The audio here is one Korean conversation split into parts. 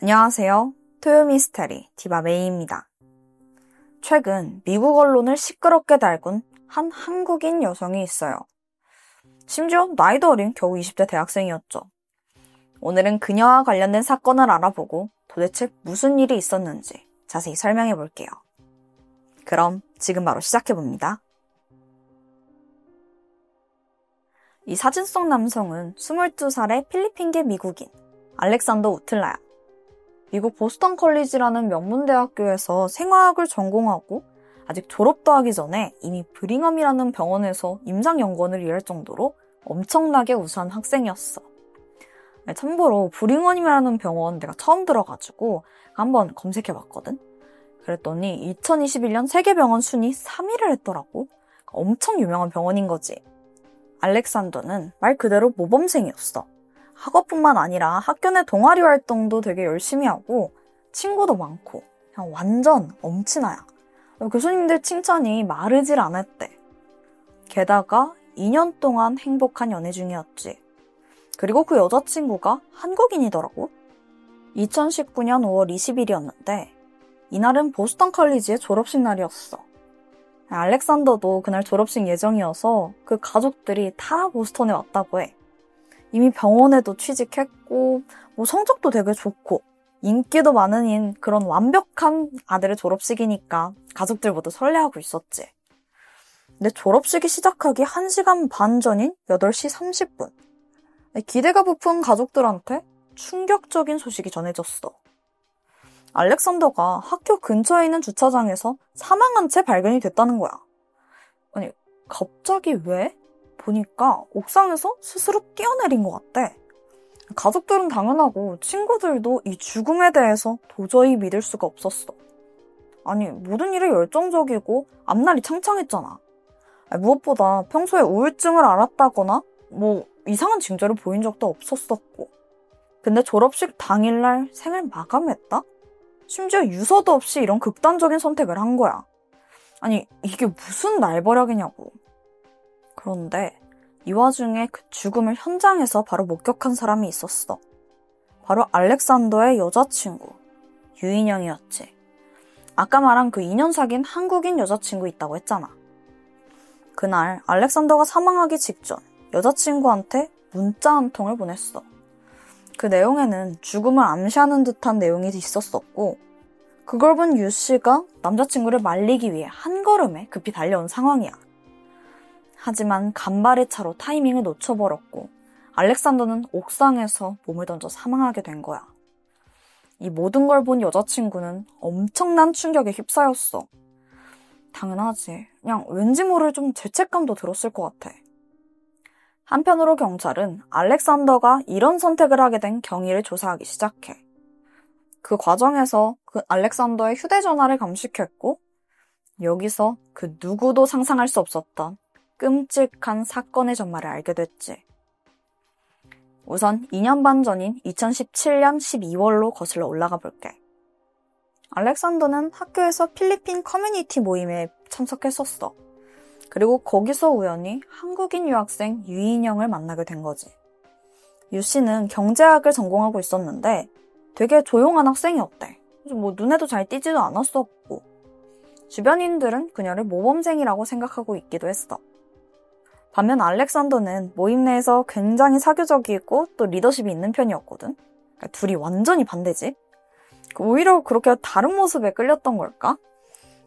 안녕하세요. 토요미스테리 디바메이입니다. 최근 미국 언론을 시끄럽게 달군 한 한국인 여성이 있어요. 심지어 나이도 어린 겨우 20대 대학생이었죠. 오늘은 그녀와 관련된 사건을 알아보고 도대체 무슨 일이 있었는지 자세히 설명해 볼게요. 그럼 지금 바로 시작해봅니다. 이 사진 속 남성은 22살의 필리핀계 미국인 알렉산더 우틀라야. 미국 보스턴 컬리지라는 명문대학교에서 생화학을 전공하고 아직 졸업도 하기 전에 이미 브링엄이라는 병원에서 임상연구원을 일할 정도로 엄청나게 우수한 학생이었어. 참고로 브링엄이라는 병원 내가 처음 들어가지고 한번 검색해봤거든. 그랬더니 2021년 세계병원 순위 3위를 했더라고. 엄청 유명한 병원인 거지. 알렉산더는 말 그대로 모범생이었어. 학업뿐만 아니라 학교 내 동아리 활동도 되게 열심히 하고 친구도 많고 그냥 완전 엄친아야. 교수님들 칭찬이 마르질 않았대. 게다가 2년 동안 행복한 연애 중이었지. 그리고 그 여자친구가 한국인이더라고. 2019년 5월 20일이었는데 이날은 보스턴 컬리지의 졸업식 날이었어. 알렉산더도 그날 졸업식 예정이어서 그 가족들이 다 보스턴에 왔다고 해. 이미 병원에도 취직했고 성적도 되게 좋고 인기도 많은 그런 완벽한 아들의 졸업식이니까 가족들 모두 설레하고 있었지. 근데 졸업식이 시작하기 1시간 반 전인 8시 30분. 기대가 부푼 가족들한테 충격적인 소식이 전해졌어. 알렉산더가 학교 근처에 있는 주차장에서 사망한 채 발견이 됐다는 거야. 아니, 갑자기 왜? 보니까 옥상에서 스스로 뛰어내린 것 같대. 가족들은 당연하고 친구들도 이 죽음에 대해서 도저히 믿을 수가 없었어. 아니, 모든 일에 열정적이고 앞날이 창창했잖아. 무엇보다 평소에 우울증을 앓았다거나 이상한 징조를 보인 적도 없었었고. 근데 졸업식 당일날 생을 마감했다? 심지어 유서도 없이 이런 극단적인 선택을 한 거야. 아니, 이게 무슨 날버력이냐고. 그런데 이 와중에 그 죽음을 현장에서 바로 목격한 사람이 있었어. 바로 알렉산더의 여자친구, 유인영이었지. 아까 말한 그 2년 사귄 한국인 여자친구 있다고 했잖아. 그날 알렉산더가 사망하기 직전 여자친구한테 문자 한 통을 보냈어. 그 내용에는 죽음을 암시하는 듯한 내용이 있었었고 그걸 본 유 씨가 남자친구를 말리기 위해 한 걸음에 급히 달려온 상황이야. 하지만 간발의 차로 타이밍을 놓쳐버렸고 알렉산더는 옥상에서 몸을 던져 사망하게 된 거야. 이 모든 걸 본 여자친구는 엄청난 충격에 휩싸였어. 당연하지. 그냥 왠지 모를 좀 죄책감도 들었을 것 같아. 한편으로 경찰은 알렉산더가 이런 선택을 하게 된 경위를 조사하기 시작해. 그 과정에서 그 알렉산더의 휴대전화를 감식했고 여기서 그 누구도 상상할 수 없었던 끔찍한 사건의 전말을 알게 됐지. 우선 2년 반 전인 2017년 12월로 거슬러 올라가 볼게. 알렉산더는 학교에서 필리핀 커뮤니티 모임에 참석했었어. 그리고 거기서 우연히 한국인 유학생 유인영을 만나게 된 거지. 유 씨는 경제학을 전공하고 있었는데 되게 조용한 학생이었대. 눈에도 잘 띄지도 않았었고 주변인들은 그녀를 모범생이라고 생각하고 있기도 했어. 반면 알렉산더는 모임 내에서 굉장히 사교적이고 또 리더십이 있는 편이었거든. 그러니까 둘이 완전히 반대지. 오히려 그렇게 다른 모습에 끌렸던 걸까?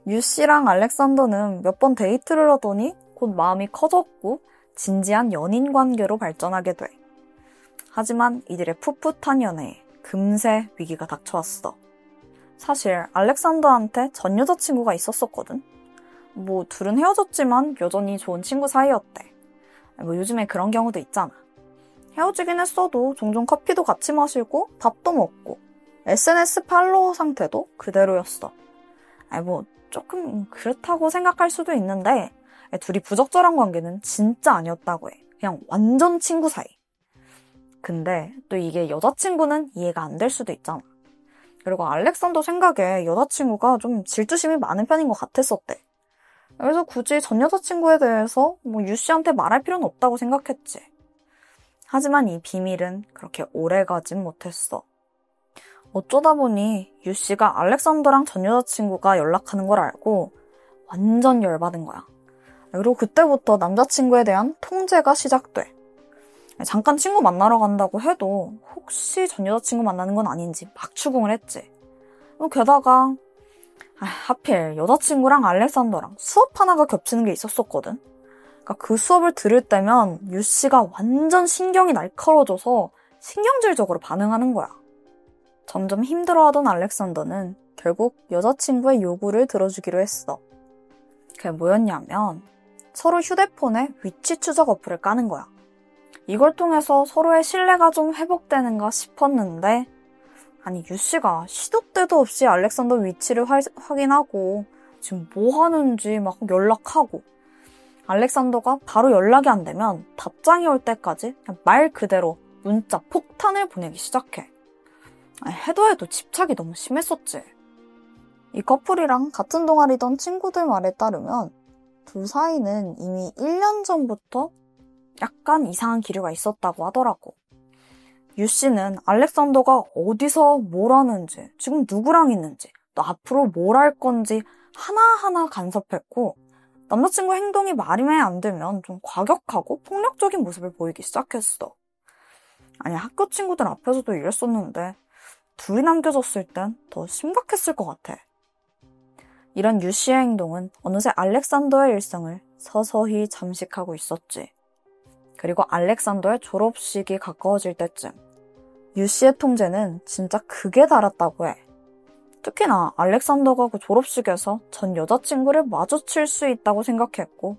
유 씨랑 알렉산더는 몇 번 데이트를 하더니 곧 마음이 커졌고 진지한 연인 관계로 발전하게 돼. 하지만 이들의 풋풋한 연애에 금세 위기가 닥쳐왔어. 사실 알렉산더한테 전 여자친구가 있었었거든. 둘은 헤어졌지만 여전히 좋은 친구 사이였대. 요즘에 그런 경우도 있잖아. 헤어지긴 했어도 종종 커피도 같이 마시고 밥도 먹고 SNS 팔로워 상태도 그대로였어. 조금 그렇다고 생각할 수도 있는데 둘이 부적절한 관계는 진짜 아니었다고 해. 그냥 완전 친구 사이. 근데 또 이게 여자친구는 이해가 안 될 수도 있잖아. 그리고 알렉산더 생각에 여자친구가 좀 질투심이 많은 편인 것 같았었대. 그래서 굳이 전 여자친구에 대해서 유 씨한테 말할 필요는 없다고 생각했지. 하지만 이 비밀은 그렇게 오래 가진 못했어. 어쩌다 보니 유 씨가 알렉산더랑 전 여자친구가 연락하는 걸 알고 완전 열받은 거야. 그리고 그때부터 남자친구에 대한 통제가 시작돼. 잠깐 친구 만나러 간다고 해도 혹시 전 여자친구 만나는 건 아닌지 막 추궁을 했지. 게다가 하필 여자친구랑 알렉산더랑 수업 하나가 겹치는 게 있었거든. 그러니까 그 수업을 들을 때면 유 씨가 완전 신경이 날카로워져서 신경질적으로 반응하는 거야. 점점 힘들어하던 알렉산더는 결국 여자친구의 요구를 들어주기로 했어. 그게 뭐였냐면 서로 휴대폰에 위치 추적 어플을 까는 거야. 이걸 통해서 서로의 신뢰가 좀 회복되는가 싶었는데 아니 유 씨가 시도 때도 없이 알렉산더 위치를 확인하고 지금 뭐 하는지 막 연락하고 알렉산더가 바로 연락이 안 되면 답장이 올 때까지 그냥 말 그대로 문자 폭탄을 보내기 시작해. 해도 해도 집착이 너무 심했었지. 이 커플이랑 같은 동아리던 친구들 말에 따르면 둘 사이는 이미 1년 전부터 약간 이상한 기류가 있었다고 하더라고. 유 씨는 알렉산더가 어디서 뭘 하는지, 지금 누구랑 있는지, 또 앞으로 뭘 할 건지 하나하나 간섭했고 남자친구 행동이 말이면 안 되면 좀 과격하고 폭력적인 모습을 보이기 시작했어. 아니 학교 친구들 앞에서도 이랬었는데 둘이 남겨졌을 땐 더 심각했을 것 같아. 이런 유 씨의 행동은 어느새 알렉산더의 일상을 서서히 잠식하고 있었지. 그리고 알렉산더의 졸업식이 가까워질 때쯤 유 씨의 통제는 진짜 극에 달았다고 해. 특히나 알렉산더가 그 졸업식에서 전 여자친구를 마주칠 수 있다고 생각했고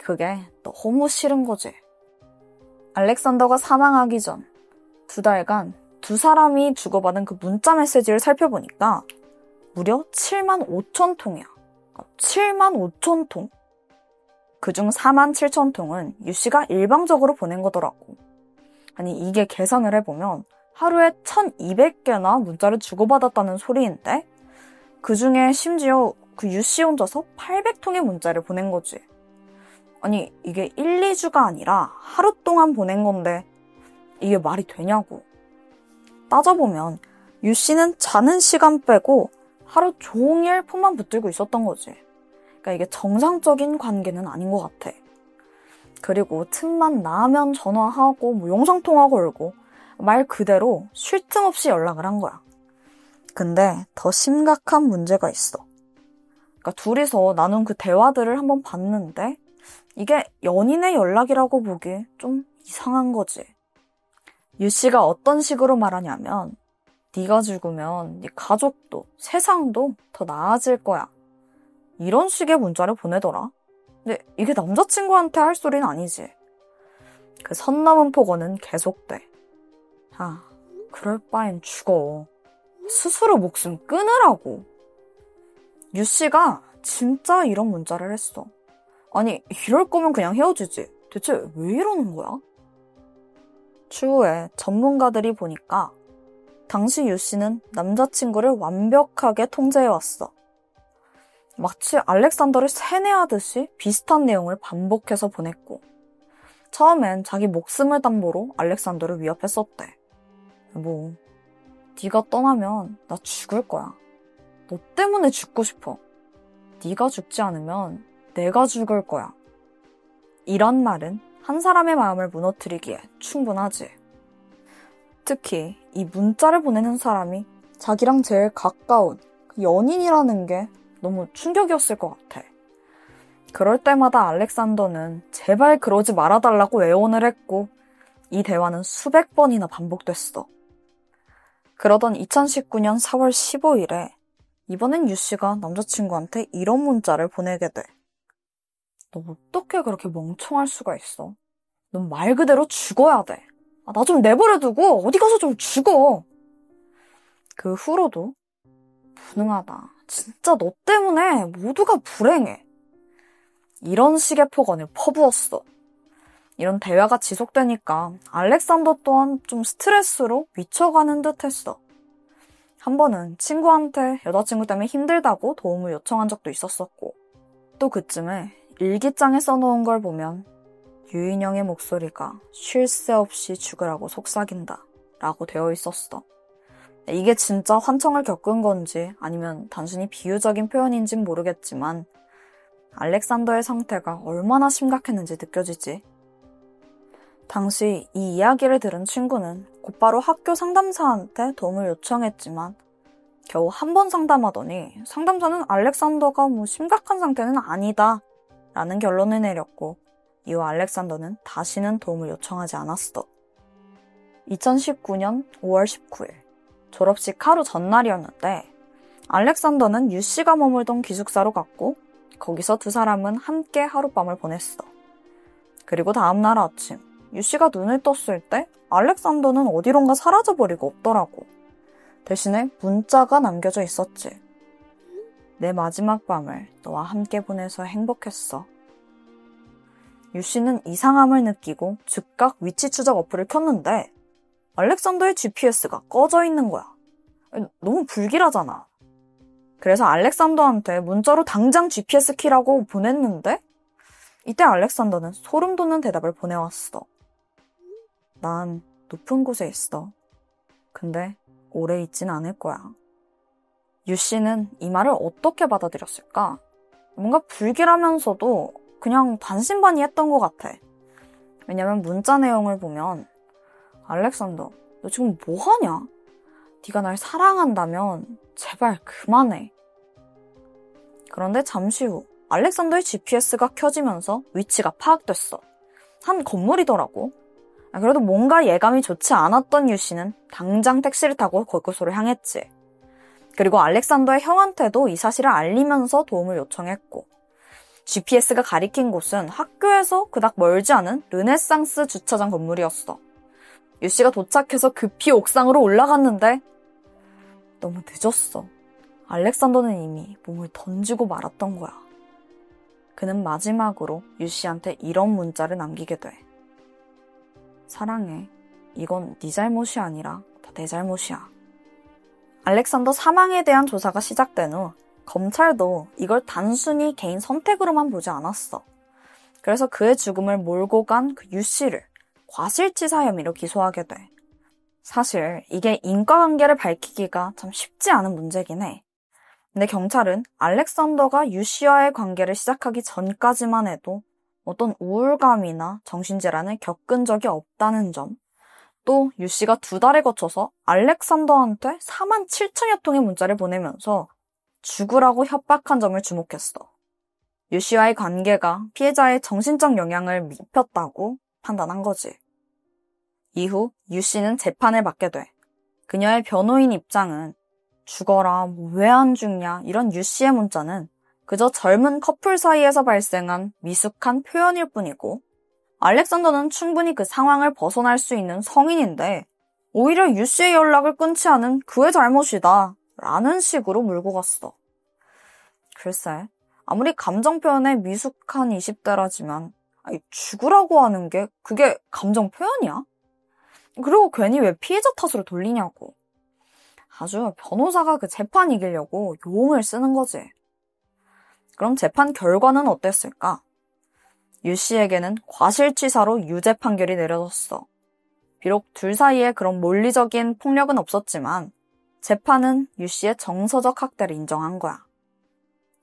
그게 너무 싫은 거지. 알렉산더가 사망하기 전 2달간 두 사람이 주고받은 그 문자 메시지를 살펴보니까 무려 7만 5천 통이야. 7만 5천 통? 그중 4만 7천 통은 유 씨가 일방적으로 보낸 거더라고. 아니 이게 계산을 해보면 하루에 1200개나 문자를 주고받았다는 소리인데 그중에 심지어 그 유 씨 혼자서 800통의 문자를 보낸 거지. 아니 이게 1, 2주가 아니라 하루 동안 보낸 건데 이게 말이 되냐고. 따져보면 유 씨는 자는 시간 빼고 하루 종일 폰만 붙들고 있었던 거지. 그러니까 이게 정상적인 관계는 아닌 것 같아. 그리고 틈만 나면 전화하고 뭐 영상통화 걸고 말 그대로 쉴 틈 없이 연락을 한 거야. 근데 더 심각한 문제가 있어. 그러니까 둘이서 나눈 그 대화들을 한번 봤는데 이게 연인의 연락이라고 보기 좀 이상한 거지. 유 씨가 어떤 식으로 말하냐면 네가 죽으면 네 가족도 세상도 더 나아질 거야. 이런 식의 문자를 보내더라. 근데 이게 남자친구한테 할 소리는 아니지. 그 선 넘은 폭언은 계속돼. 그럴 바엔 죽어. 스스로 목숨 끊으라고. 유 씨가 진짜 이런 문자를 했어. 아니 이럴 거면 그냥 헤어지지. 대체 왜 이러는 거야? 추후에 전문가들이 보니까 당시 유 씨는 남자친구를 완벽하게 통제해왔어. 마치 알렉산더를 세뇌하듯이 비슷한 내용을 반복해서 보냈고 처음엔 자기 목숨을 담보로 알렉산더를 위협했었대. 뭐 네가 떠나면 나 죽을 거야. 너 때문에 죽고 싶어. 네가 죽지 않으면 내가 죽을 거야. 이런 말은 한 사람의 마음을 무너뜨리기에 충분하지. 특히 이 문자를 보내는 사람이 자기랑 제일 가까운 그 연인이라는 게 너무 충격이었을 것 같아. 그럴 때마다 알렉산더는 제발 그러지 말아달라고 애원을 했고 이 대화는 수백 번이나 반복됐어. 그러던 2019년 4월 15일에 이번엔 유 씨가 남자친구한테 이런 문자를 보내게 돼. 너 어떻게 그렇게 멍청할 수가 있어? 넌 말 그대로 죽어야 돼. 나 좀 내버려두고 어디 가서 좀 죽어. 그 후로도 무능하다. 진짜 너 때문에 모두가 불행해. 이런 식의 폭언을 퍼부었어. 이런 대화가 지속되니까 알렉산더 또한 좀 스트레스로 미쳐가는 듯 했어. 한 번은 친구한테 여자친구 때문에 힘들다고 도움을 요청한 적도 있었었고 또 그쯤에 일기장에 써놓은 걸 보면 유인영의 목소리가 쉴 새 없이 죽으라고 속삭인다 라고 되어 있었어. 이게 진짜 환청을 겪은 건지 아니면 단순히 비유적인 표현인진 모르겠지만 알렉산더의 상태가 얼마나 심각했는지 느껴지지. 당시 이 이야기를 들은 친구는 곧바로 학교 상담사한테 도움을 요청했지만 겨우 한 번 상담하더니 상담사는 알렉산더가 심각한 상태는 아니다 라는 결론을 내렸고 이후 알렉산더는 다시는 도움을 요청하지 않았어. 2019년 5월 19일 졸업식 하루 전날이었는데 알렉산더는 유씨가 머물던 기숙사로 갔고 거기서 두 사람은 함께 하룻밤을 보냈어. 그리고 다음날 아침 유씨가 눈을 떴을 때 알렉산더는 어디론가 사라져버리고 없더라고. 대신에 문자가 남겨져 있었지. 내 마지막 밤을 너와 함께 보내서 행복했어. 유씨는 이상함을 느끼고 즉각 위치 추적 어플을 켰는데 알렉산더의 GPS가 꺼져 있는 거야. 너무 불길하잖아. 그래서 알렉산더한테 문자로 당장 GPS 키라고 보냈는데 이때 알렉산더는 소름 돋는 대답을 보내왔어. 난 높은 곳에 있어. 근데 오래 있진 않을 거야. 유씨는 이 말을 어떻게 받아들였을까? 뭔가 불길하면서도 그냥 반신반의했던 것 같아. 왜냐면 문자 내용을 보면 알렉산더, 너 지금 뭐하냐? 네가 날 사랑한다면 제발 그만해. 그런데 잠시 후 알렉산더의 GPS가 켜지면서 위치가 파악됐어. 한 건물이더라고. 그래도 뭔가 예감이 좋지 않았던 유씨는 당장 택시를 타고 그곳으로 향했지. 그리고 알렉산더의 형한테도 이 사실을 알리면서 도움을 요청했고 GPS가 가리킨 곳은 학교에서 그닥 멀지 않은 르네상스 주차장 건물이었어. 유씨가 도착해서 급히 옥상으로 올라갔는데 너무 늦었어. 알렉산더는 이미 몸을 던지고 말았던 거야. 그는 마지막으로 유씨한테 이런 문자를 남기게 돼. 사랑해. 이건 네 잘못이 아니라 다 내 잘못이야. 알렉산더 사망에 대한 조사가 시작된 후 검찰도 이걸 단순히 개인 선택으로만 보지 않았어. 그래서 그의 죽음을 몰고 간 그 유씨를 과실치사 혐의로 기소하게 돼. 사실 이게 인과관계를 밝히기가 참 쉽지 않은 문제긴 해. 근데 경찰은 알렉산더가 유씨와의 관계를 시작하기 전까지만 해도 어떤 우울감이나 정신질환을 겪은 적이 없다는 점, 또 유씨가 2달에 거쳐서 알렉산더한테 47,000여 통의 문자를 보내면서 죽으라고 협박한 점을 주목했어. 유씨와의 관계가 피해자의 정신적 영향을 미쳤다고 판단한 거지. 이후 유씨는 재판을 받게 돼. 그녀의 변호인 입장은 죽어라, 왜 안 죽냐 이런 유씨의 문자는 그저 젊은 커플 사이에서 발생한 미숙한 표현일 뿐이고 알렉산더는 충분히 그 상황을 벗어날 수 있는 성인인데 오히려 유씨의 연락을 끊지 않은 그의 잘못이다 라는 식으로 몰고 갔어. 글쎄, 아무리 감정 표현에 미숙한 20대라지만 죽으라고 하는 게 그게 감정 표현이야? 그리고 괜히 왜 피해자 탓으로 돌리냐고. 아주 변호사가 그 재판 이기려고 용을 쓰는 거지. 그럼 재판 결과는 어땠을까? 유씨에게는 과실치사로 유죄 판결이 내려졌어. 비록 둘 사이에 그런 논리적인 폭력은 없었지만 재판은 유씨의 정서적 학대를 인정한 거야.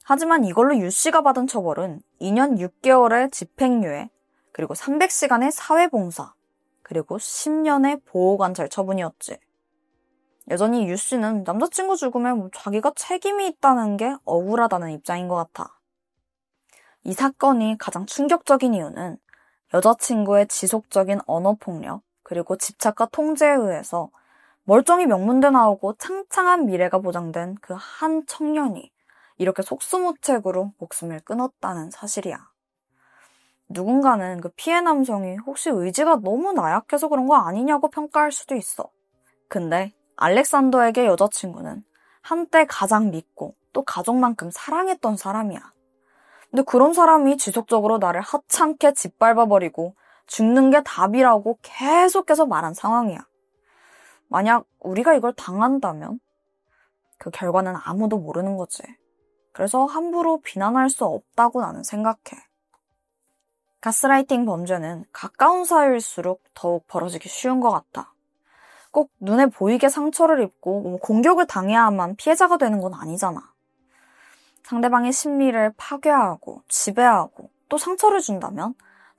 하지만 이걸로 유씨가 받은 처벌은 2년 6개월의 집행유예, 그리고 300시간의 사회봉사, 그리고 10년의 보호관찰 처분이었지. 여전히 유씨는 남자친구 죽음에 자기가 책임이 있다는 게 억울하다는 입장인 것 같아. 이 사건이 가장 충격적인 이유는 여자친구의 지속적인 언어폭력, 그리고 집착과 통제에 의해서 멀쩡히 명문대 나오고 창창한 미래가 보장된 그 한 청년이 이렇게 속수무책으로 목숨을 끊었다는 사실이야. 누군가는 그 피해 남성이 혹시 의지가 너무 나약해서 그런 거 아니냐고 평가할 수도 있어. 근데 알렉산더에게 여자친구는 한때 가장 믿고 또 가족만큼 사랑했던 사람이야. 근데 그런 사람이 지속적으로 나를 하찮게 짓밟아버리고 죽는 게 답이라고 계속해서 말한 상황이야. 만약 우리가 이걸 당한다면 그 결과는 아무도 모르는 거지. 그래서 함부로 비난할 수 없다고 나는 생각해. 가스라이팅 범죄는 가까운 사이일수록 더욱 벌어지기 쉬운 것 같아. 꼭 눈에 보이게 상처를 입고 공격을 당해야만 피해자가 되는 건 아니잖아. 상대방의 심리를 파괴하고 지배하고 또 상처를 준다면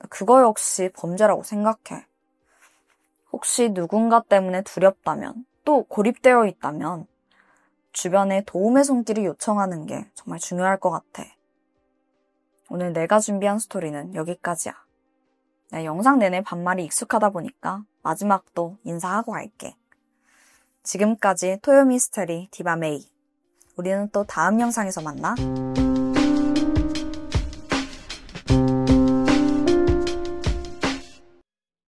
그거 역시 범죄라고 생각해. 혹시 누군가 때문에 두렵다면 또 고립되어 있다면 주변에 도움의 손길을 요청하는 게 정말 중요할 것 같아. 오늘 내가 준비한 스토리는 여기까지야. 내 영상 내내 반말이 익숙하다 보니까 마지막도 인사하고 갈게. 지금까지 토요 미스터리 디바 메이. 우리는 또 다음 영상에서 만나.